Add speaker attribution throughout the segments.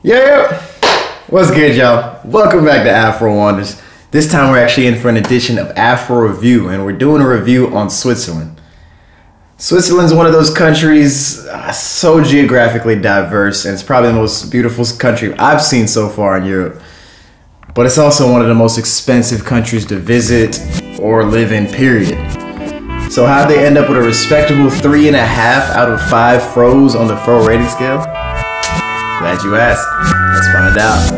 Speaker 1: Yeah, what's good, y'all? Welcome back to Afro Wonders. This time we're actually in for an edition of Afro Review, and we're doing a review on Switzerland. Switzerland's one of those countries so geographically diverse, and it's probably the most beautiful country I've seen so far in Europe. But it's also one of the most expensive countries to visit or live in, period. So how'd they end up with a respectable 3.5 out of 5 Fros on the Fro rating scale? Glad you asked. Let's find out.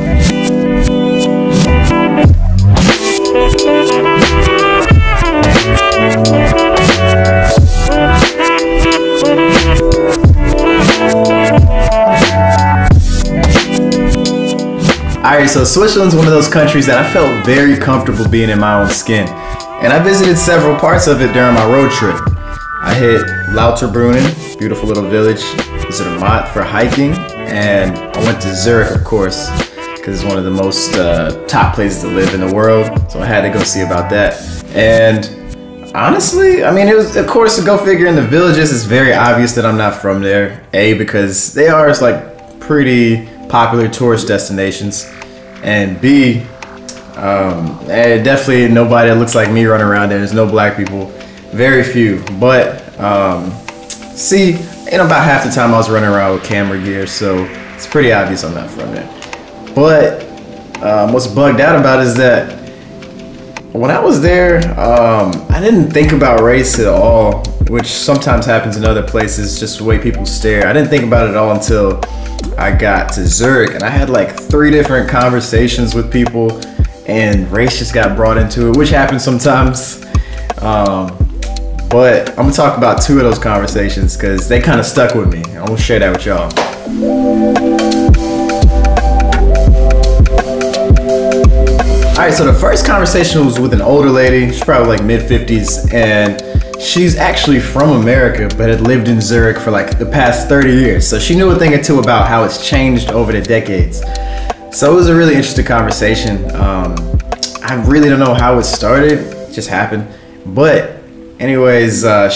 Speaker 1: Alright, so Switzerland's one of those countries that I felt very comfortable being in my own skin. And I visited several parts of it during my road trip. I hit Lauterbrunnen, beautiful little village, Zurich for hiking, and I went to Zurich, of course, because it's one of the most top places to live in the world, so I had to go see about that. And honestly, I mean, it was, of course, to go figure, in the villages, it's very obvious that I'm not from there. A, because they are like pretty popular tourist destinations, and B, definitely nobody that looks like me running around there. There's no black people, very few. But see, about half the time I was running around with camera gear, so it's pretty obvious I'm not from there. But what's bugged out about it is that when I was there, I didn't think about race at all, which sometimes happens in other places, just the way people stare. I didn't think about it at all until I got to Zurich, and I had like 3 different conversations with people, and race just got brought into it, which happens sometimes. But I'm gonna talk about 2 of those conversations because they kind of stuck with me. I'm gonna share that with y'all. Alright, so the first conversation was with an older lady. She's probably like mid-50s, and she's actually from America but had lived in Zurich for like the past 30 years. So she knew a thing or two about how it's changed over the decades. So it was a really interesting conversation. I really don't know how it started, it just happened. But anyways, I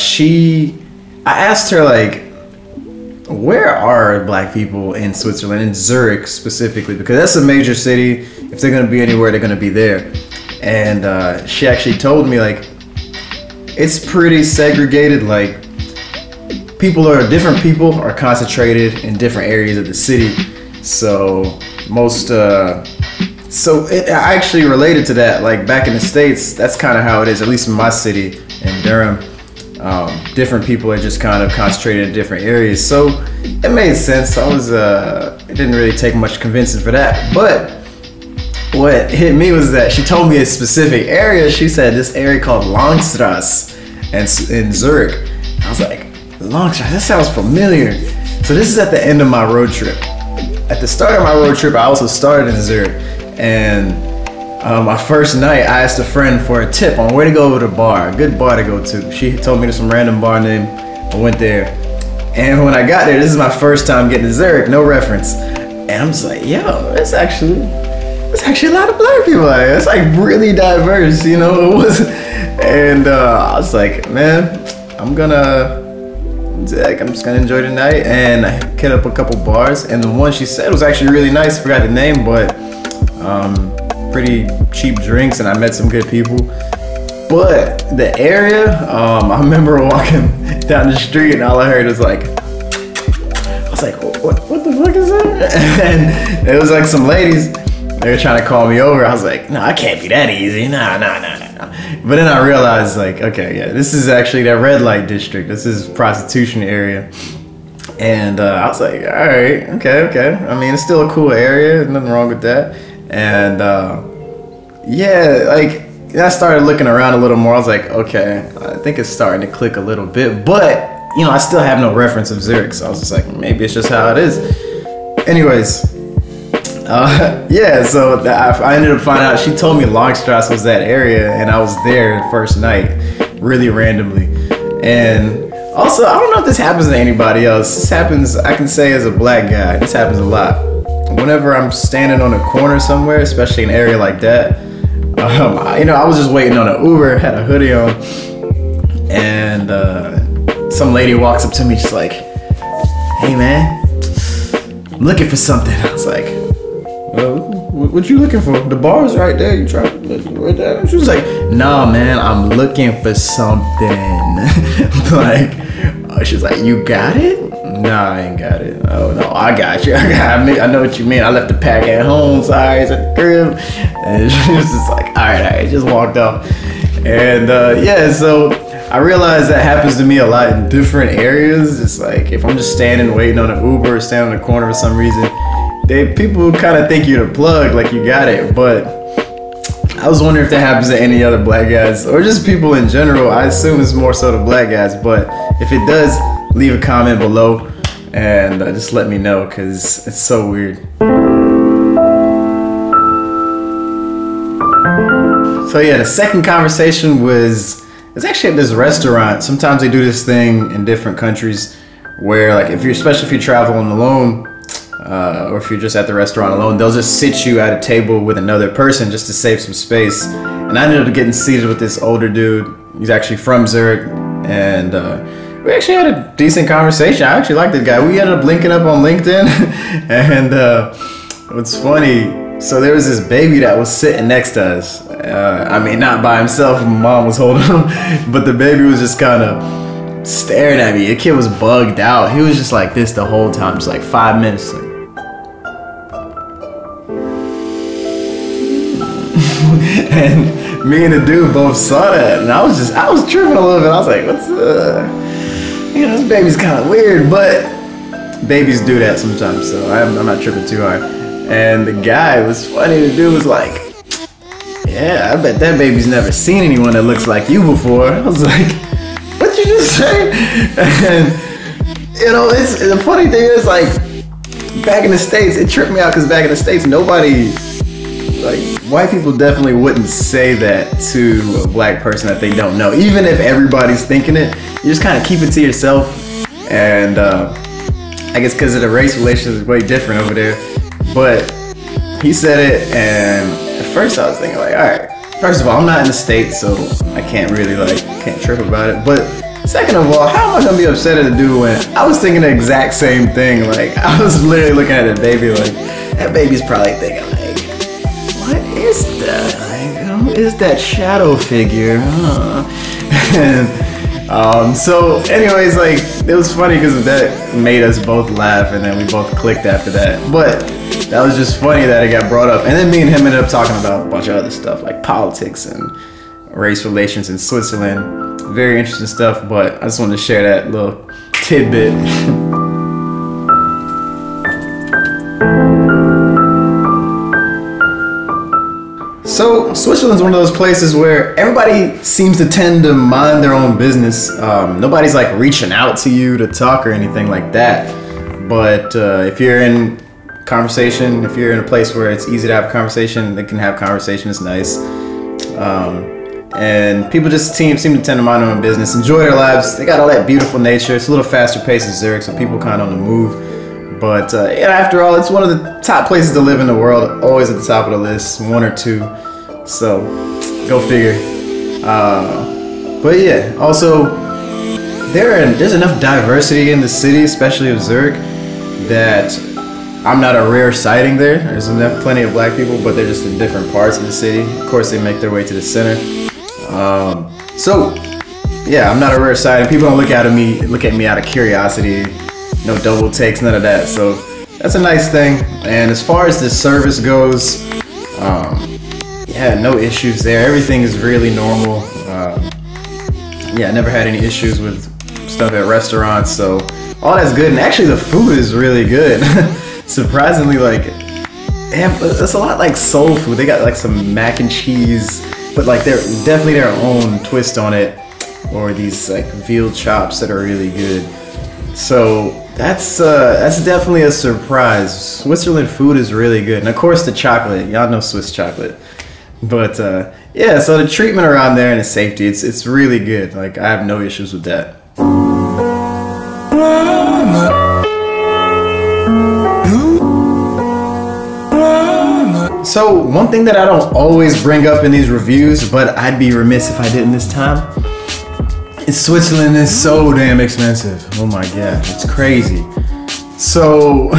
Speaker 1: asked her, like, where are black people in Switzerland, in Zurich specifically, because that's a major city. If they're gonna be anywhere, they're gonna be there. And she actually told me, like, it's pretty segregated. Like, different people are concentrated in different areas of the city. So I actually related to that. Like, back in the States, that's kind of how it is, at least in my city, in Durham. Different people are just kind of concentrated in different areas. So it made sense. It didn't really take much convincing for that. But what hit me was that she told me a specific area. She said this area called Langstrasse in Zurich. I was like, Langstrasse, that sounds familiar. So this is at the end of my road trip. At the start of my road trip, I also started in Zurich. And my first night, I asked a friend for a tip on where to go to the bar, a good bar to go to. She told me some random bar name. I went there. And when I got there, this is my first time getting to Zurich, no reference. And I'm just like, yo, there's actually a lot of black people out here. It's like really diverse, you know? And I was like, man, I'm just gonna enjoy the night. And I hit up a couple bars, and the one she said was actually really nice. I forgot the name, but pretty cheap drinks, and I met some good people. But the area, I remember walking down the street, and all I heard was like, what the fuck is that? And it was like some ladies, they were trying to call me over. I was like, no, I can't be that easy. Nah. But then I realized, like, okay, yeah, this is actually that red light district. This is prostitution area. And I was like, all right, okay. I mean, it's still a cool area, nothing wrong with that. And yeah, like, I started looking around a little more. I was like, okay, I think it's starting to click a little bit. But, you know, I still have no reference of Zurich. So I was just like, maybe it's just how it is. Anyways, yeah, so I ended up finding out. She told me Langstrasse was that area, and I was there the first night, really randomly. And also, I don't know if this happens to anybody else. This happens, I can say, as a black guy, this happens a lot. Whenever I'm standing on a corner somewhere, especially in an area like that, you know, I was just waiting on an Uber, had a hoodie on, and some lady walks up to me, just like, hey man, I'm looking for something. I was like, well, what you looking for? The bar's right there. You try right there. She was like, nah, man, I'm looking for something. Like, she was like, you got it? Nah, I ain't got it. Oh no, I got you. I know what you mean. I left the pack at home. Sorry, it's at the crib. And she was just like, all right, just walked off. And yeah, so I realized that happens to me a lot in different areas. It's like if I'm just standing waiting on an Uber or standing in the corner for some reason, people kind of think you're the plug, like you got it. But I was wondering if that happens to any other black guys or just people in general. I assume it's more so the black guys, but if it does, leave a comment below and just let me know, because it's so weird. So yeah, the second conversation was, it's actually at this restaurant. Sometimes they do this thing in different countries where, like, especially if you're traveling alone, or if you're just at the restaurant alone, they'll just sit you at a table with another person just to save some space. And I ended up getting seated with this older dude. He's actually from Zurich, and we actually had a decent conversation. I actually liked this guy. We ended up linking up on LinkedIn. And what's funny, so there was this baby that was sitting next to us. I mean, not by himself, mom was holding him, but the baby was just kind of staring at me. The kid was bugged out. He was just like this the whole time, just like 5 minutes. And me and the dude both saw that, and I was tripping a little bit. I was like, what's you know, this baby's kind of weird, but babies do that sometimes, so I'm not tripping too hard. And the guy was funny. The dude was like, yeah, I bet that baby's never seen anyone that looks like you before. I was like, what you just say? And you know, the funny thing is, like, back in the States, it tripped me out because back in the States, nobody, like, white people definitely wouldn't say that to a black person that they don't know. Even if everybody's thinking it, you just kind of keep it to yourself. And I guess because of the race relations is way different over there. But he said it, and at first I was thinking, like, all right, first of all, I'm not in the States, so I can't really, like, can't trip about it. But second of all, how am I gonna be upset at a dude when I was thinking the exact same thing? Like, I was literally looking at the baby like, that baby's probably thinking, like, what is that? Like, who is that shadow figure? And so anyways, like, it was funny because that made us both laugh, and then we both clicked after that. But that was just funny that it got brought up. And then me and him ended up talking about a bunch of other stuff, like politics and race relations in Switzerland. Very interesting stuff, but I just wanted to share that little tidbit. So Switzerland's one of those places where everybody seems to tend to mind their own business. Nobody's like reaching out to you to talk or anything like that. But if you're in conversation, if you're in a place where it's easy to have a conversation, they can have conversation. It's nice. And people just seem to tend to mind their own business, enjoy their lives. They got all that beautiful nature. It's a little faster paced in Zurich, so people kind of on the move. But yeah, after all, it's one of the top places to live in the world. Always at the top of the list, one or two. So go figure. But yeah, also there's enough diversity in the city, especially of Zurich, that I'm not a rare sighting there. There's plenty of black people, but they're just in different parts of the city. Of course, they make their way to the center. So yeah, I'm not a rare sighting. People don't look at me out of curiosity. No double takes, none of that. So that's a nice thing. And as far as the service goes, yeah, no issues there. Everything is really normal. Yeah, I never had any issues with stuff at restaurants, so all that's good. And actually, the food is really good. Surprisingly, like, it's a lot like soul food. They got like some mac and cheese, but like they're definitely their own twist on it, or these like veal chops that are really good. So that's definitely a surprise. Switzerland food is really good, and of course the chocolate. Y'all know Swiss chocolate. But yeah, so the treatment around there and the safety, it's really good. Like, I have no issues with that. So one thing that I don't always bring up in these reviews, but I'd be remiss if I didn't this time, is Switzerland is so damn expensive. Oh my god, it's crazy. So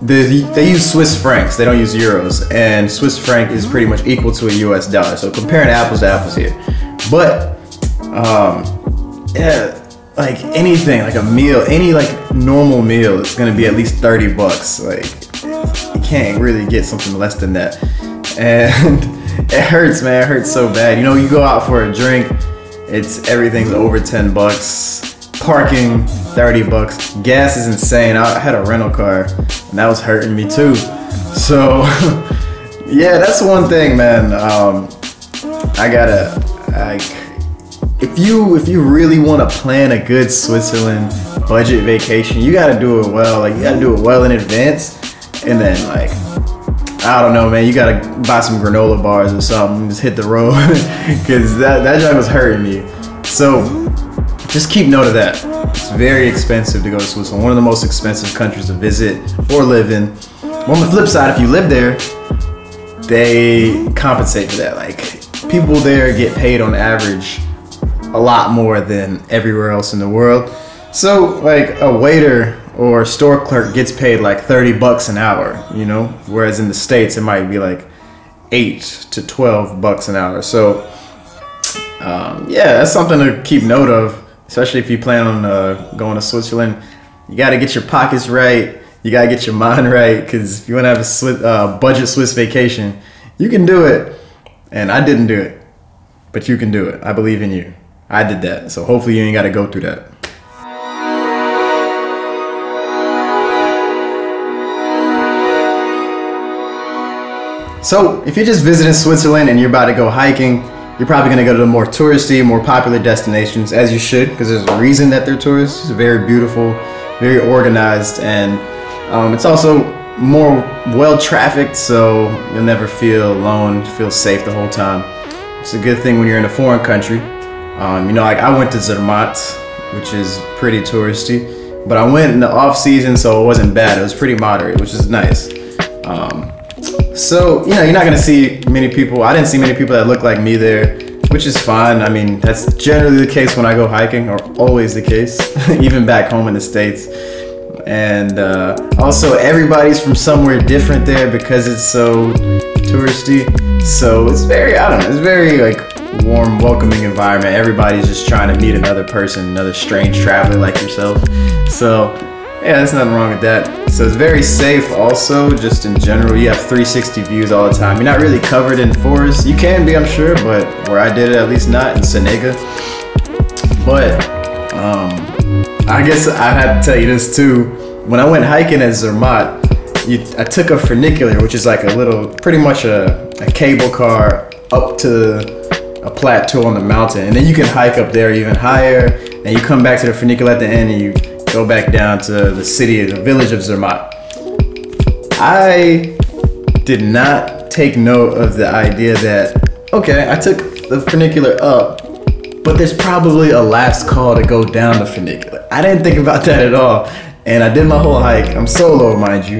Speaker 1: they use Swiss francs. They don't use euros, and Swiss franc is pretty much equal to a US dollar. So comparing apples to apples here. But yeah, like anything, like a meal, any like normal meal, it's gonna be at least $30. Like you can't really get something less than that, and it hurts, man. It hurts so bad. You know, you go out for a drink, everything's over $10. Parking, $30. Gas is insane. I had a rental car, and that was hurting me too. So yeah, that's one thing, man. I gotta like, if you really want to plan a good Switzerland budget vacation, you gotta do it well. Like you gotta do it well in advance, and then like, I don't know, man, you gotta buy some granola bars or something, just hit the road, because that junk was hurting me. So just keep note of that. It's very expensive to go to Switzerland, one of the most expensive countries to visit or live in. But on the flip side, if you live there, they compensate for that. Like people there get paid on average a lot more than everywhere else in the world. So like a waiter or a store clerk gets paid like $30 an hour, you know? Whereas in the States, it might be like $8 to $12 an hour. So yeah, that's something to keep note of, especially if you plan on going to Switzerland. You gotta get your pockets right. You gotta get your mind right, because if you wanna have a budget Swiss vacation, you can do it. And I didn't do it, but you can do it. I believe in you. I did that, so hopefully you ain't gotta go through that. So if you're just visiting Switzerland and you're about to go hiking, you're probably gonna go to the more touristy, more popular destinations, as you should, because there's a reason that they're tourists. It's very beautiful, very organized, and it's also more well-trafficked, so you'll never feel alone, feel safe the whole time. It's a good thing when you're in a foreign country. You know, like I went to Zurich, which is pretty touristy, but I went in the off season, so it wasn't bad. It was pretty moderate, which is nice. So, you know, you're not gonna see many people. I didn't see many people that look like me there, which is fine. I mean, that's generally the case when I go hiking, or always the case, even back home in the States. And also everybody's from somewhere different there because it's so touristy. So it's very, I don't know, it's very like warm, welcoming environment. Everybody's just trying to meet another person, another strange traveler like yourself. So yeah, there's nothing wrong with that. So it's very safe also, just in general. You have 360 views all the time. You're not really covered in forests. You can be, I'm sure, but where I did it, at least not in Senega. But I guess I had to tell you this too. When I went hiking at Zermatt, I took a funicular, which is like a little, pretty much a cable car up to a plateau on the mountain. And then you can hike up there even higher, and you come back to the funicular at the end, and you go back down to the city, the village of Zermatt. I did not take note of the idea that, okay, I took the funicular up, but there's probably a last call to go down the funicular. I didn't think about that at all. And I did my whole hike. I'm solo, mind you.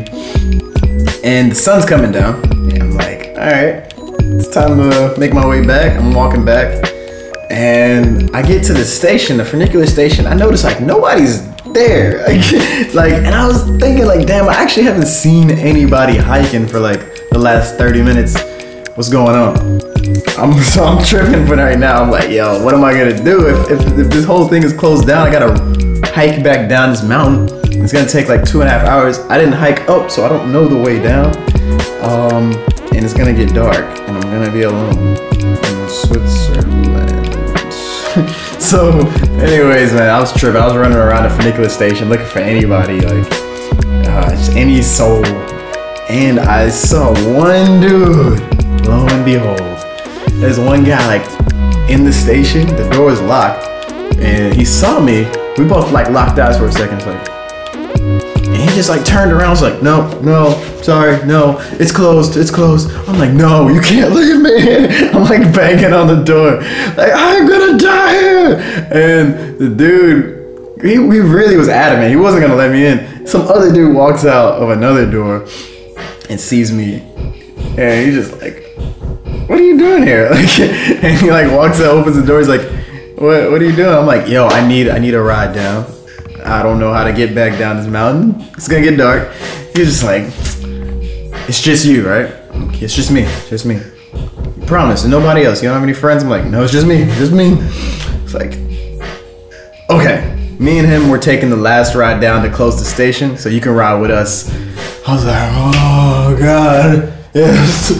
Speaker 1: And the sun's coming down. And I'm like, all right, it's time to make my way back. I'm walking back. And I get to the station, the funicular station. I notice like nobody's there. And I was thinking like, damn, I actually haven't seen anybody hiking for like the last 30 minutes. What's going on? I'm tripping for right now. I'm like, yo, what am I gonna do if this whole thing is closed down? I gotta hike back down this mountain. It's gonna take like 2.5 hours. I didn't hike up, so I don't know the way down. And it's gonna get dark, and I'm gonna be alone in Switzerland. So, anyways, man, I was tripping. I was running around the funicular station looking for anybody, like, just any soul. And I saw one dude. Lo and behold, there's one guy like in the station. The door is locked, and he saw me. We both like locked eyes for a second, like. And he just like turned around, was like, no, sorry, no, it's closed. I'm like, no, you can't leave me. I'm like banging on the door, like, I'm gonna die here. And the dude, he really was adamant. He wasn't gonna let me in. Some other dude walks out of another door and sees me, and he's just like, what are you doing here? Like, and he like walks out, opens the door, he's like, what are you doing? I'm like, yo, I need a ride down. I don't know how to get back down this mountain. It's gonna get dark. He was just like, it's just you, right? It's just me, just me. Promise, and nobody else. You don't have any friends? I'm like, no, it's just me, just me. It's like, okay. Me and him were taking the last ride down to close the station, so you can ride with us. I was like, oh God, yes.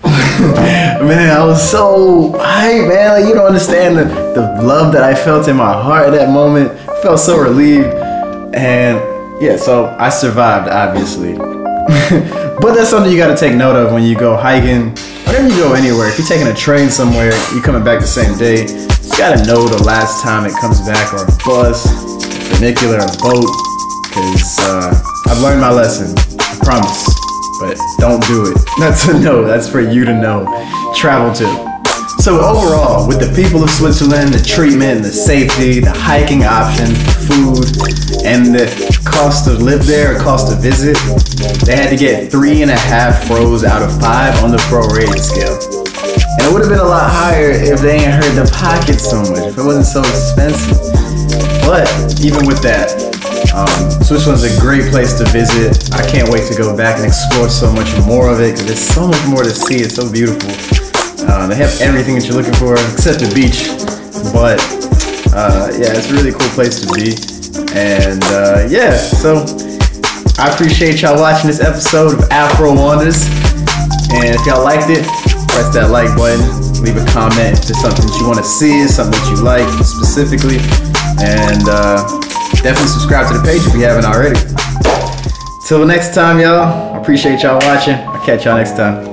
Speaker 1: Man, I was so hyped, man. Like, you don't understand the love that I felt in my heart at that moment. I felt so relieved. And yeah, so I survived, obviously. But that's something you gotta take note of when you go hiking. Whenever you go anywhere, if you're taking a train somewhere, you're coming back the same day, you gotta know the last time it comes back, or a bus, a funicular, a boat, because I've learned my lesson, I promise. But don't do it. That's a no, that's for you to know. Travel tip. So overall, with the people of Switzerland, the treatment, and the safety, the hiking options, the food, and the cost to live there, or cost to visit, they had to get 3.5 Fros out of 5 on the Fro rating scale. And it would have been a lot higher if they ain't hurt the pockets so much, if it wasn't so expensive. But even with that, Switzerland's a great place to visit. I can't wait to go back and explore so much more of it, because there's so much more to see. It's so beautiful. They have everything that you're looking for except the beach, but yeah, it's a really cool place to be. And yeah, so I appreciate y'all watching this episode of Afro Wonders. And if y'all liked it, press that like button, leave a comment if there's something that you want to see, something that you like specifically, and definitely subscribe to the page if you haven't already. Till next time, y'all. I appreciate y'all watching. I'll catch y'all next time.